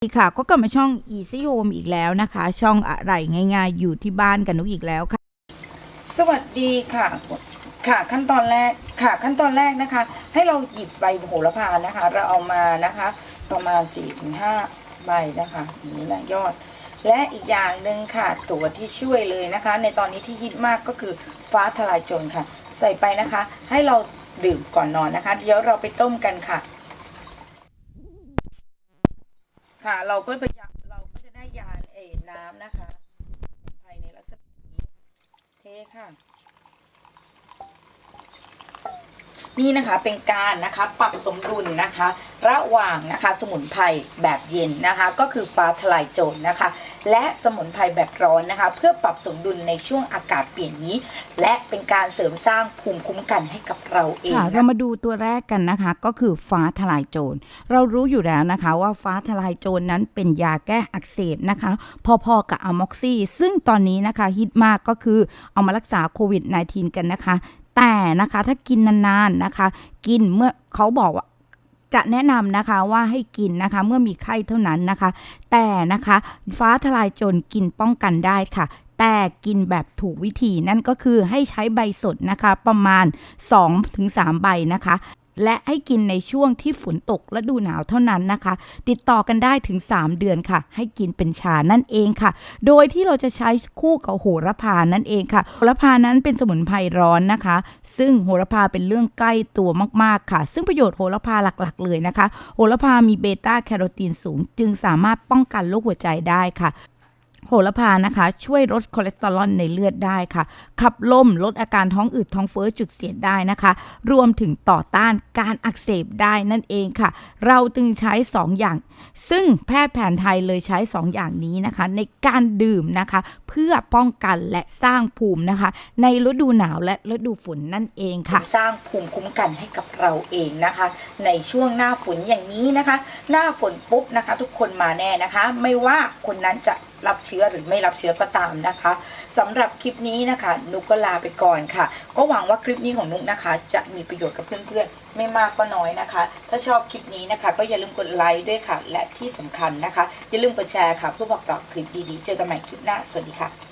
สวัสดีค่ะก็กลับมาช่อง Easy Home อีกแล้วนะคะช่องอะไรง่ายๆอยู่ที่บ้านกันนุกอีกแล้วค่ะสวัสดีค่ะขั้นตอนแรกนะคะ ให้เราหยิบใบโหระพานะคะ เราเอามานะคะ ประมาณ 4-5 ใบนะคะอย่างนี้นะยอด และอีกอย่างหนึ่งค่ะตัวที่ช่วยเลยนะคะ ในตอนนี้ที่ฮิตมากก็คือฟ้าทลายโจรค่ะ ใส่ไปนะคะ ให้เราดื่มก่อนนอนนะคะเดี๋ยวเราไปต้มกันค่ะเราก็จะได้ยาน้ำนะคะภายในลักษณะนี้เทค่ะนี่นะคะเป็นการนะคะปรับสมดุลนะคะระหว่างนะคะสมุนไพรแบบเย็นนะคะก็คือฟ้าทลายโจรนะคะและสมุนไพรแบบร้อนนะคะเพื่อปรับสมดุลในช่วงอากาศเปลี่ยนนี้และเป็นการเสริมสร้างภูมิคุ้มกันให้กับเราเองเรามาดูตัวแรกกันนะคะก็คือฟ้าทลายโจรเรารู้อยู่แล้วนะคะว่าฟ้าทลายโจรนั้นเป็นยาแก้อักเสบนะคะพอๆกับอะม็อกซี่ซึ่งตอนนี้นะคะฮิตมากก็คือเอามารักษาโควิด -19 กันนะคะแต่นะคะถ้ากินนานๆนะคะกินเมื่อเขาบอกว่าจะแนะนำนะคะว่าให้กินนะคะเมื่อมีไข้เท่านั้นนะคะแต่นะคะฟ้าทลายโจรกินป้องกันได้ค่ะแต่กินแบบถูกวิธีนั่นก็คือให้ใช้ใบสดนะคะประมาณ 2-3 ใบนะคะและให้กินในช่วงที่ฝนตกฤดูหนาวเท่านั้นนะคะติดต่อกันได้ถึง3เดือนค่ะให้กินเป็นชานั่นเองค่ะโดยที่เราจะใช้คู่กับโหระพานั่นเองค่ะโหระพานั้นเป็นสมุนไพรร้อนนะคะซึ่งโหระพาเป็นเรื่องใกล้ตัวมากๆค่ะซึ่งประโยชน์โหระพาหลักๆเลยนะคะโหระพามีเบต้าแคโรทีนสูงจึงสามารถป้องกันโรคหัวใจได้ค่ะโหระพานะคะช่วยลดคอเลสเตอรอลในเลือดได้ค่ะขับลมลดอาการท้องอืดท้องเฟ้อจุกเสียดได้นะคะรวมถึงต่อต้านการอักเสบได้นั่นเองค่ะเราจึงใช้2อย่างซึ่งแพทย์แผนไทยเลยใช้2อย่างนี้นะคะในการดื่มนะคะเพื่อป้องกันและสร้างภูมินะคะในฤดูหนาวและฤดูฝนนั่นเองค่ะสร้างภูมิคุ้มกันให้กับเราเองนะคะในช่วงหน้าฝนอย่างนี้นะคะหน้าฝนปุ๊บนะคะทุกคนมาแน่นะคะไม่ว่าคนนั้นจะรับเชื้อหรือไม่รับเชื้อก็ตามนะคะสำหรับคลิปนี้นะคะนุกก็ลาไปก่อนค่ะก็หวังว่าคลิปนี้ของนุกนะคะจะมีประโยชน์กับเพื่อนๆไม่มากก็น้อยนะคะถ้าชอบคลิปนี้นะคะก็อย่าลืมกดไลค์ด้วยค่ะและที่สำคัญนะคะอย่าลืมกดแชร์ค่ะเพื่อบอกต่อคลิปดีๆเจอกันใหม่คลิปหน้าสวัสดีค่ะ